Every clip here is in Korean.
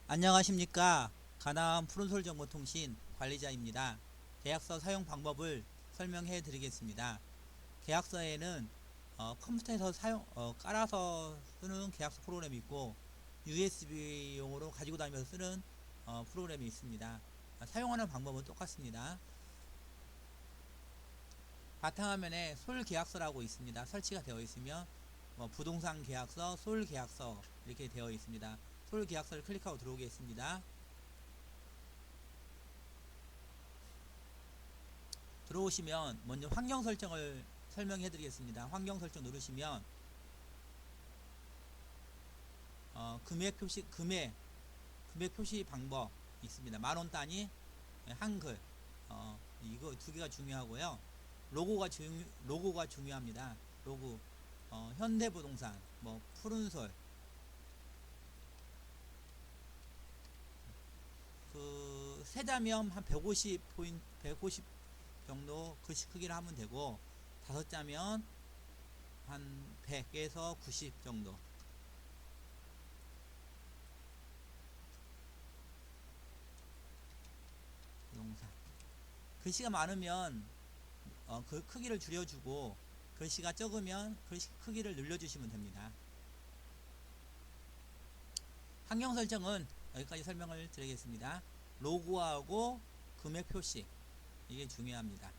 안녕하십니까. 가나안 푸른솔정보통신 관리자입니다. 계약서 사용 방법을 설명해 드리겠습니다. 계약서에는 컴퓨터에서 깔아서 쓰는 계약서 프로그램이 있고 USB용으로 가지고 다니면서 쓰는 프로그램이 있습니다. 사용하는 방법은 똑같습니다. 바탕화면에 솔계약서라고 있습니다. 설치가 되어 있으면 부동산 계약서, 솔계약서 이렇게 되어 있습니다. 솔계약서를 클릭하고 들어오겠습니다. 들어오시면 먼저 환경 설정을 설명해 드리겠습니다. 환경 설정 누르시면 금액 표시 방법 있습니다. 만원 단위, 한글, 이거 두 개가 중요하고요. 로고가 중요합니다. 로고, 현대부동산, 푸른솔, 세자면 한 150 정도 글씨 크기를 하면 되고, 다섯 자면 한 100에서 90 정도. 부동산. 글씨가 많으면 그 크기를 줄여주고, 글씨가 적으면 글씨 크기를 늘려주시면 됩니다. 환경 설정은 여기까지 설명을 드리겠습니다. 로고하고 금액 표시, 이게 중요합니다.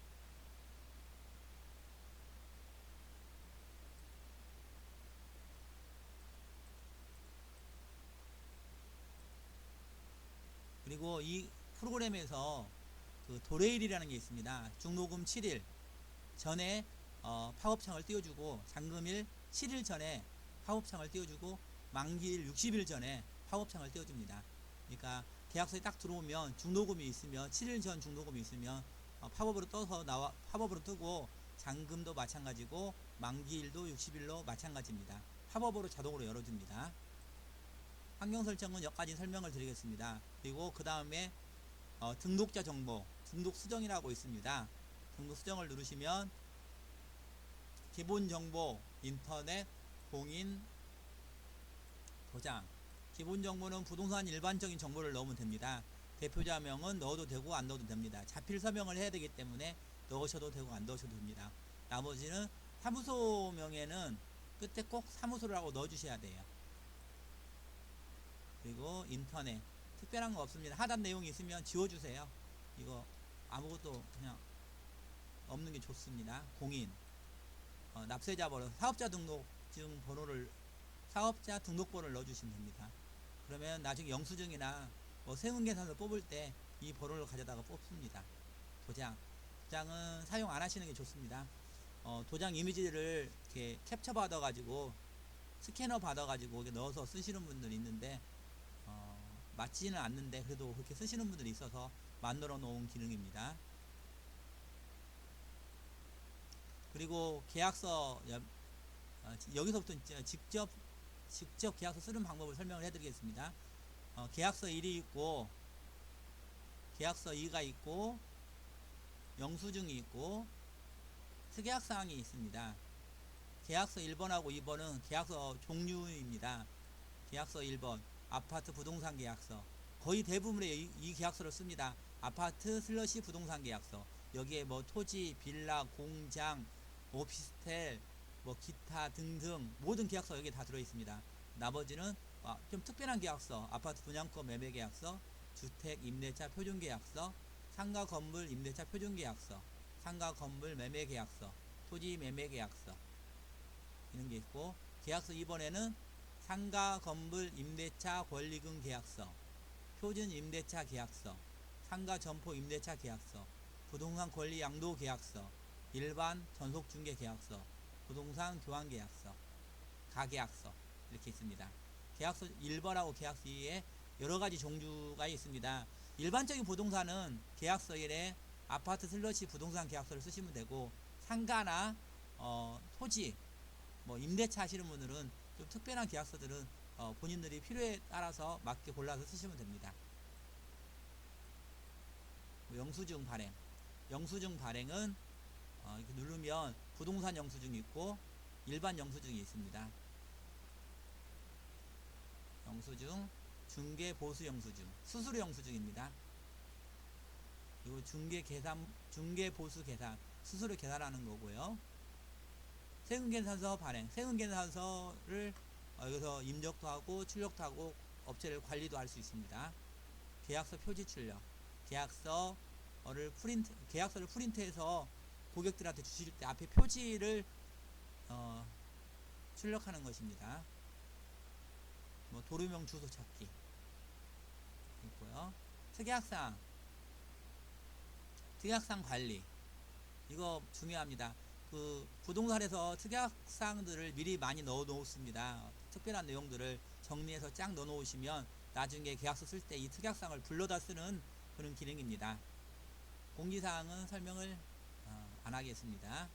그리고 이 프로그램에서 그 도레일이라는 게 있습니다. 중노금 7일 전에 파업창을 띄워주고, 잔금일 7일 전에 파업창을 띄워주고, 만기일 60일 전에 파업창을 띄워줍니다. 그러니까 계약서에 딱 들어오면 중노금이 있으면 7일 전 중노금이 있으면 팝업으로 뜨고, 잔금도 마찬가지고 만기일도 60일로 마찬가지입니다. 팝업으로 자동으로 열어줍니다. 환경 설정은 여기까지 설명을 드리겠습니다. 그리고 그 다음에 등록자 정보, 등록 수정이라고 있습니다. 등록 수정을 누르시면 기본 정보, 인터넷, 공인, 도장. 기본 정보는 부동산 일반적인 정보를 넣으면 됩니다. 대표자명은 넣어도 되고 안 넣어도 됩니다. 자필 서명을 해야 되기 때문에 넣으셔도 되고 안 넣으셔도 됩니다. 나머지는 사무소명에는 끝에 꼭 사무소라고 넣어주셔야 돼요. 그리고 인터넷, 특별한 거 없습니다. 하단 내용이 있으면 지워주세요. 이거 아무것도 그냥 없는 게 좋습니다. 공인, 납세자 번호, 사업자 등록번호를 넣어주시면 됩니다. 그러면 나중에 영수증이나 세금계산서 뽑을 때 이 번호를 가져다가 뽑습니다. 도장은 사용 안 하시는 게 좋습니다. 도장 이미지를 이렇게 캡처 받아가지고 스캐너 받아가지고 넣어서 쓰시는 분들이 있는데 맞지는 않는데 그래도 그렇게 쓰시는 분들이 있어서 만들어 놓은 기능입니다. 그리고 계약서 여기서부터 직접 계약서 쓰는 방법을 설명을 해드리겠습니다. 계약서 1이 있고 계약서 2가 있고 영수증이 있고 특약사항이 있습니다. 계약서 1번하고 2번은 계약서 종류입니다. 계약서 1번 아파트 부동산 계약서, 거의 대부분의 이 계약서를 씁니다. 아파트 슬러시 부동산 계약서, 여기에 토지, 빌라, 공장, 오피스텔, 기타 등등 모든 계약서 여기에 다 들어있습니다. 나머지는 좀 특별한 계약서, 아파트 분양권 매매 계약서, 주택 임대차 표준 계약서, 상가 건물 임대차 표준 계약서, 상가 건물 매매 계약서, 토지 매매 계약서, 이런 게 있고, 계약서 2번에는 상가 건물 임대차 권리금 계약서, 표준 임대차 계약서, 상가 점포 임대차 계약서, 부동산 권리 양도 계약서, 일반 전속 중개 계약서, 부동산 교환 계약서, 가계약서, 이렇게 있습니다. 계약서 1번하고 계약서 2에 여러 가지 종류가 있습니다. 일반적인 부동산은 계약서 1에 아파트 슬러시 부동산 계약서를 쓰시면 되고, 상가나 토지, 임대차 하시는 분들은 좀 특별한 계약서들은 본인들이 필요에 따라서 맞게 골라서 쓰시면 됩니다. 영수증 발행은 이렇게 누르면 부동산 영수증이 있고 일반 영수증이 있습니다. 영수증, 중개 보수 영수증, 수수료 영수증입니다. 그리고 중개 보수 계산, 수수료 계산하는 거고요. 세금 계산서 발행, 세금 계산서를 여기서 입력도 하고 출력도 하고 업체를 관리도 할 수 있습니다. 계약서 표지 출력, 계약서를 프린트해서 고객들한테 주실 때 앞에 표지를 출력하는 것입니다. 뭐 도료명 주소 찾기 있고요. 특약상 관리, 이거 중요합니다. 그 부동산에서 특약사항들을 미리 많이 넣어 놓습니다. 특별한 내용들을 정리해서 쫙 넣어 놓으시면 나중에 계약서 쓸 때 이 특약사항을 불러다 쓰는 그런 기능입니다. 공지사항은 설명을 안 하겠습니다.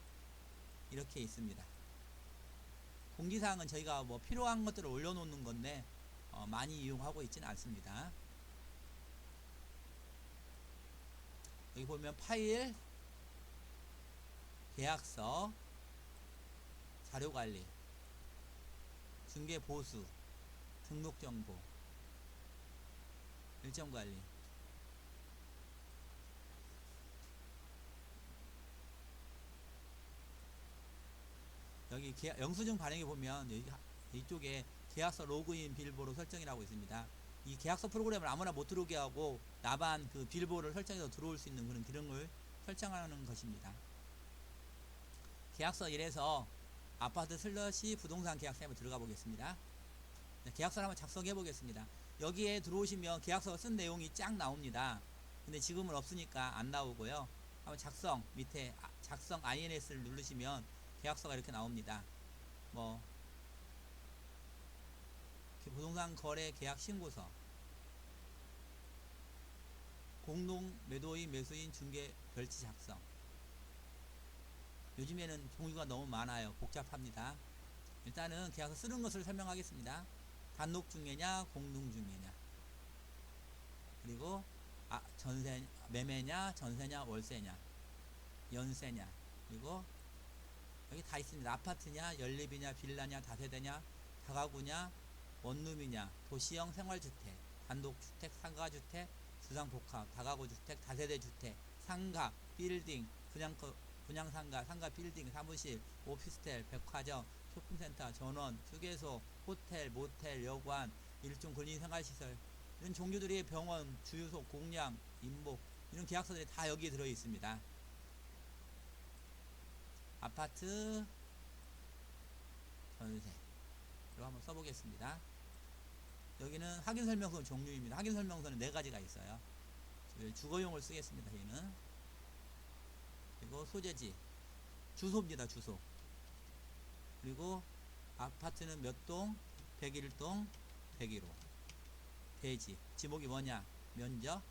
이렇게 있습니다. 공지사항은 저희가 뭐 필요한 것들을 올려놓는 건데 많이 이용하고 있지는 않습니다. 여기 보면 파일, 계약서, 자료관리, 중개보수, 등록정보, 일정관리, 여기 영수증 발행에 보면 이쪽에 계약서 로그인 비밀번호 설정이라고 있습니다. 이 계약서 프로그램을 아무나 못 들어오게 하고 나만 그 비밀번호를 설정해서 들어올 수 있는 그런 기능을 설정하는 것입니다. 계약서 1에서 아파트 슬러시 부동산 계약서에 한번 들어가 보겠습니다. 네, 계약서를 한번 작성해 보겠습니다. 여기에 들어오시면 계약서가 쓴 내용이 쫙 나옵니다. 근데 지금은 없으니까 안 나오고요. 한번 작성, 밑에 작성 INS를 누르시면 계약서가 이렇게 나옵니다. 뭐 부동산 거래 계약 신고서, 공동 매도인 매수인 중개 별지 작성. 요즘에는 종류가 너무 많아요. 복잡합니다. 일단은 계약서 쓰는 것을 설명하겠습니다. 단독 중개냐 공동 중개냐, 그리고 매매냐 전세냐 월세냐 연세냐, 그리고 여기 다 있습니다. 아파트냐 연립이냐 빌라냐 다세대냐 다가구냐 원룸이냐 도시형 생활주택 단독주택 상가주택 주상복합 다가구주택 다세대주택 상가 빌딩 분양상가 상가 빌딩 사무실 오피스텔 백화점 쇼핑센터 전원 휴게소 호텔 모텔 여관 일종 근린생활시설 이런 종류들이 병원 주유소 공양 임목 이런 계약서들이 다 여기에 들어 있습니다. 아파트 전세 이거 한번 써보겠습니다. 여기는 확인설명서 종류입니다. 확인설명서는 4가지가 있어요. 주거용을 쓰겠습니다. 얘는. 그리고 소재지 주소입니다. 주소. 그리고 아파트는 몇 동 101동 101호 대지 지목이 뭐냐 면적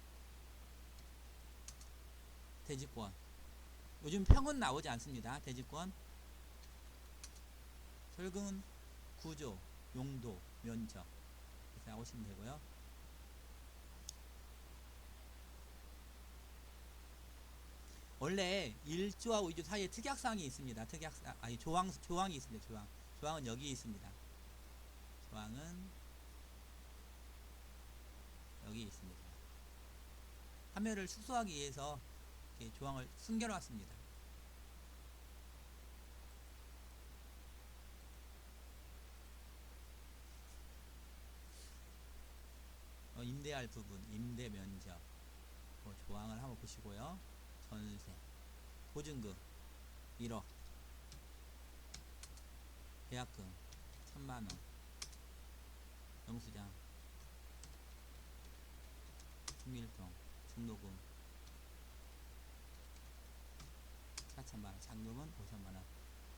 대지권. 요즘 평은 나오지 않습니다. 대지권 설금 구조 용도 면적 이렇게 나오시면 되고요. 원래 1조하고 2조 사이에 특약사항이 있습니다. 조항이 있습니다. 조항은 여기 있습니다. 조항은 여기 있습니다. 화면을 축소하기 위해서 이렇게 조항을 숨겨놨습니다. 임대할 부분, 임대 면적, 조항을 한번 보시고요. 전세, 보증금 1억, 계약금 1000만원, 영수장, 중일동, 등록금 4000만원, 잔금은 5000만원.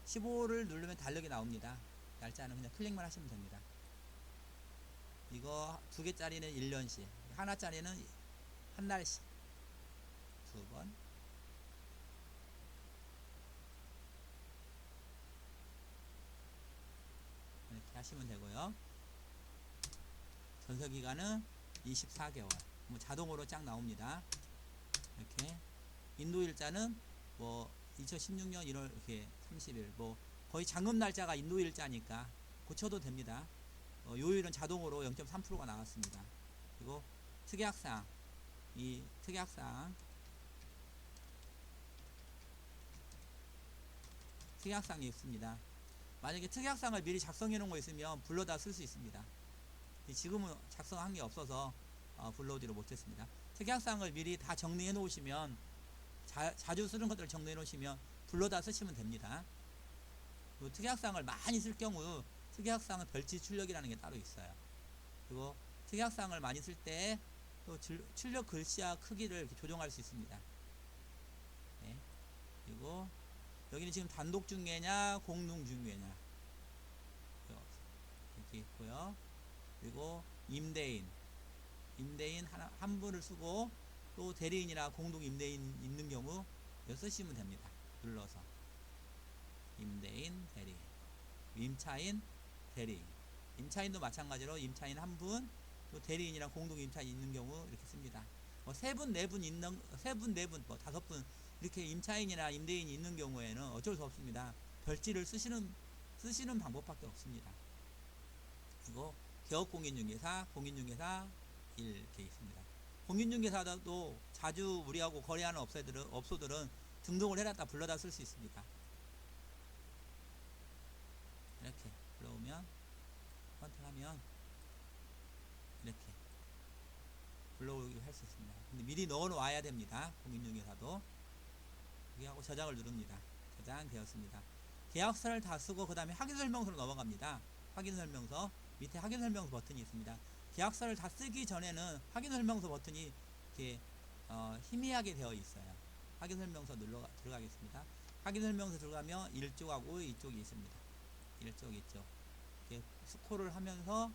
15를 누르면 달력이 나옵니다. 날짜는 그냥 클릭만 하시면 됩니다. 이거 2개짜리는 1년씩, 하나짜리는 한 날씩 2번. 이렇게 하시면 되고요. 전서기간은 24개월. 뭐 자동으로 쫙 나옵니다. 이렇게 인도일자는 뭐 2016년 1월 이렇게 30일 뭐 거의 잔금 날짜가 인도일자니까 고쳐도 됩니다. 요율은 자동으로 0.3%가 나왔습니다. 그리고 특약사항, 이 특약사항이 있습니다. 만약에 특약사항을 미리 작성해 놓은 거 있으면 불러다 쓸 수 있습니다. 지금은 작성한 게 없어서 불러오지를 못했습니다. 특약사항을 미리 다 정리해 놓으시면 자주 쓰는 것들을 정리해 놓으시면 불러다 쓰시면 됩니다. 특약사항을 많이 쓸 경우 특약사항은 별지 출력이라는 게 따로 있어요. 그리고 특약사항을 많이 쓸 때 또 출력 글씨와 크기를 이렇게 조정할 수 있습니다. 네. 그리고 여기는 지금 단독 중개냐 공동 중개냐 이렇게 있고요. 그리고 임대인 한 분을 쓰고 또 대리인이나 공동 임대인 있는 경우 쓰시면 됩니다. 눌러서 임대인, 대리인, 임차인, 대리인. 임차인도 마찬가지로 임차인 한 분, 또 대리인이랑 공동 임차인 있는 경우 이렇게 씁니다. 세 분, 네 분 다섯 분 이렇게 임차인이나 임대인이 있는 경우에는 어쩔 수 없습니다. 별지를 쓰시는 방법밖에 없습니다. 그리고 개업공인중개사, 공인중개사 이렇게 있습니다. 공인중개사도 자주 우리하고 거래하는 업소들은 등록을 해놨다 불러다 쓸 수 있습니다. 이렇게 불러오면 선택하면 이렇게 불러오게 할 수 있습니다. 근데 미리 넣어놔야 됩니다. 공인중개사도 여기 하고 저장을 누릅니다. 저장되었습니다. 계약서를 다 쓰고 그 다음에 확인설명서로 넘어갑니다. 확인설명서 밑에 확인설명서 버튼이 있습니다. 계약서를 다 쓰기 전에는 확인설명서 버튼이 이렇게 희미하게 되어 있어요. 확인설명서 들어가겠습니다. 확인설명서 들어가면 1쪽하고 2쪽이 있습니다. 1쪽, 2쪽 이렇게 스크롤을 하면서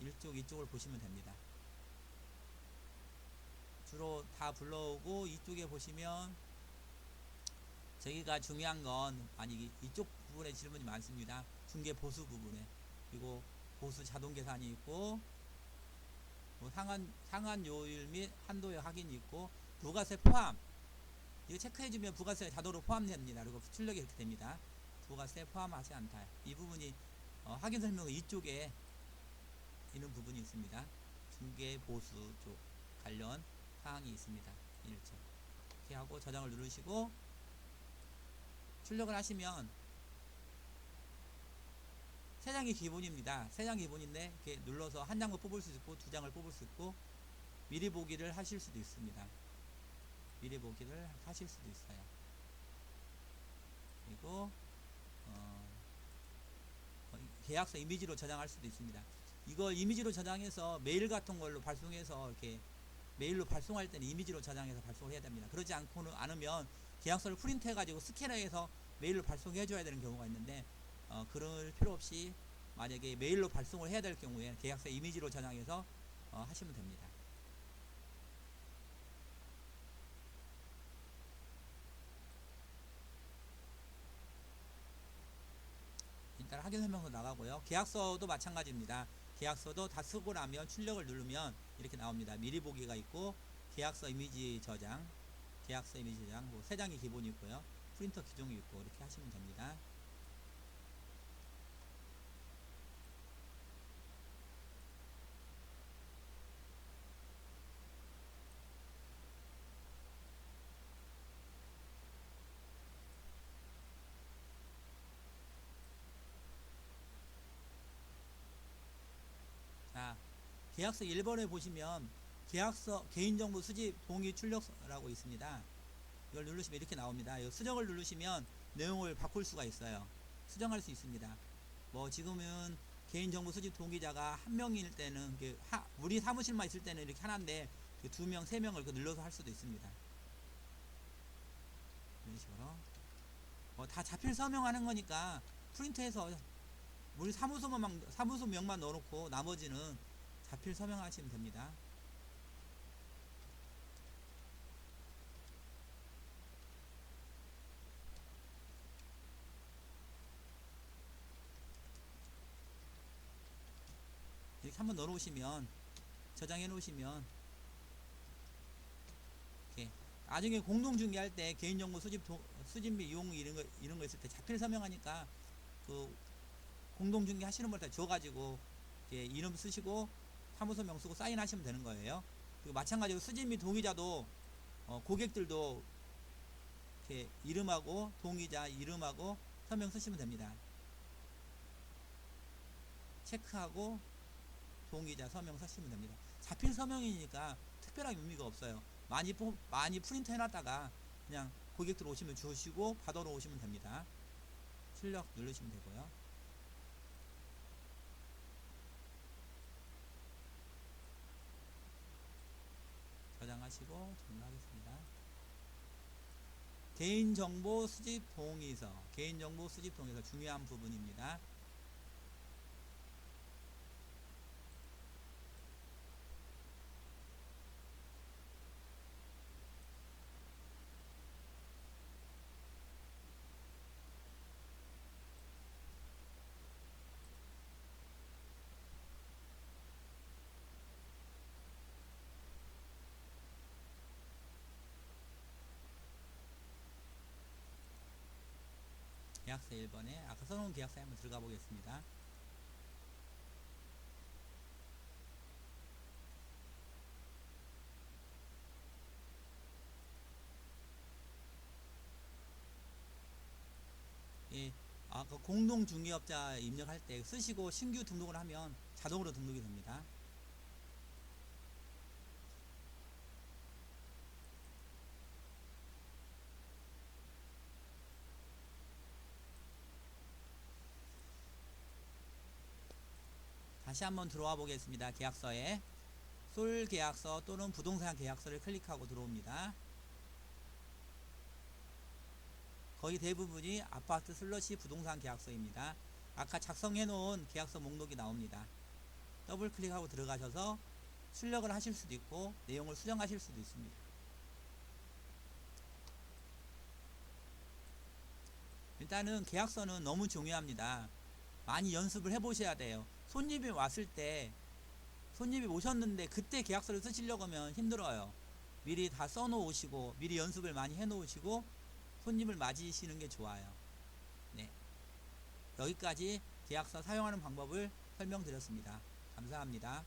1쪽, 2쪽을 보시면 됩니다. 주로 다 불러오고 이쪽에 보시면 저기가 중요한 건 만약에 이쪽 부분에 질문이 많습니다. 중개 보수 부분에 그리고 보수 자동 계산이 있고 상한 요율 및 한도의 확인이 있고 부가세 포함 이거 체크해주면 부가세 자동으로 포함됩니다. 그리고 출력이 이렇게 됩니다. 부가세 포함하지 않다. 이 부분이 확인 설명 이쪽에 있는 부분이 있습니다. 중개 보수 쪽 관련 사항이 있습니다. 1쪽 이렇게 하고 저장을 누르시고 출력을 하시면 3장이 기본입니다. 3장 기본인데 이렇게 눌러서 한 장을 뽑을 수 있고 2장을 뽑을 수 있고 미리 보기를 하실 수도 있습니다. 미리 보기를 하실 수도 있어요. 그리고 계약서 이미지로 저장할 수도 있습니다. 이걸 이미지로 저장해서 메일 같은 걸로 발송해서 이렇게 메일로 발송할 때는 이미지로 저장해서 발송을 해야 됩니다. 그러지 않으면 계약서를 프린트해 가지고 스캐너해서 메일로 발송해 줘야 되는 경우가 있는데 그럴 필요 없이 만약에 메일로 발송을 해야 될 경우에 계약서 이미지로 저장해서 하시면 됩니다. 일단 확인 설명서 나가고요. 계약서도 마찬가지입니다. 계약서도 다 쓰고 나면 출력을 누르면 이렇게 나옵니다. 미리 보기가 있고 계약서 이미지 저장, 계약서 이미지 저장, 3장이 기본이 있고요. 프린터 기종이 있고 이렇게 하시면 됩니다. 자, 계약서 1번에 보시면 계약서 개인정보 수집 동의 출력서라고 있습니다. 이걸 누르시면 이렇게 나옵니다. 이 수정을 누르시면 내용을 바꿀 수가 있어요. 수정할 수 있습니다. 지금은 개인정보 수집 동의자가 한 명일 때는 우리 사무실만 있을 때는 이렇게 하나인데 2명, 3명을 이렇게 눌러서 할 수도 있습니다. 이런 식으로 다 자필 서명하는 거니까 프린트해서 우리 사무소명만 넣어놓고 나머지는 자필 서명하시면 됩니다. 이렇게 한번 넣어놓으시면 저장해 놓으시면 이렇게 나중에 공동중개할 때 개인정보 수집 및 이용 이런 거 있을 때 자필 서명하니까 그 공동중개 하시는 분한테 줘가지고 이름 쓰시고 사무소명 쓰고 사인하시면 되는 거예요. 그리고 마찬가지로 수집 및 동의자도 고객들도 이렇게 이름하고 동의자 이름하고 서명 쓰시면 됩니다. 체크하고 동의자 서명 쓰시면 됩니다. 자필 서명이니까 특별한 의미가 없어요. 많이 프린트 해놨다가 그냥 고객들 오시면 주시고 받아러 오시면 됩니다. 출력 누르시면 되고요. 저장하시고 종료하겠습니다. 개인정보 수집 동의서, 개인정보 수집 동의서 중요한 부분입니다. 계약서 1번에 아까 써놓은 계약서에 한번 들어가 보겠습니다. 예, 아까 공동중개업자 입력할 때 쓰시고 신규 등록을 하면 자동으로 등록이 됩니다. 다시 한번 들어와 보겠습니다. 계약서에 솔 계약서 또는 부동산 계약서를 클릭하고 들어옵니다. 거의 대부분이 아파트 슬러시 부동산 계약서입니다. 아까 작성해 놓은 계약서 목록이 나옵니다. 더블 클릭하고 들어가셔서 출력을 하실 수도 있고 내용을 수정하실 수도 있습니다. 일단은 계약서는 너무 중요합니다. 많이 연습을 해 보셔야 돼요. 손님이 왔을 때 손님이 오셨는데 그때 계약서를 쓰시려고 하면 힘들어요. 미리 다 써 놓으시고 미리 연습을 많이 해 놓으시고 손님을 맞이시는 게 좋아요. 네, 여기까지 계약서 사용하는 방법을 설명드렸습니다. 감사합니다.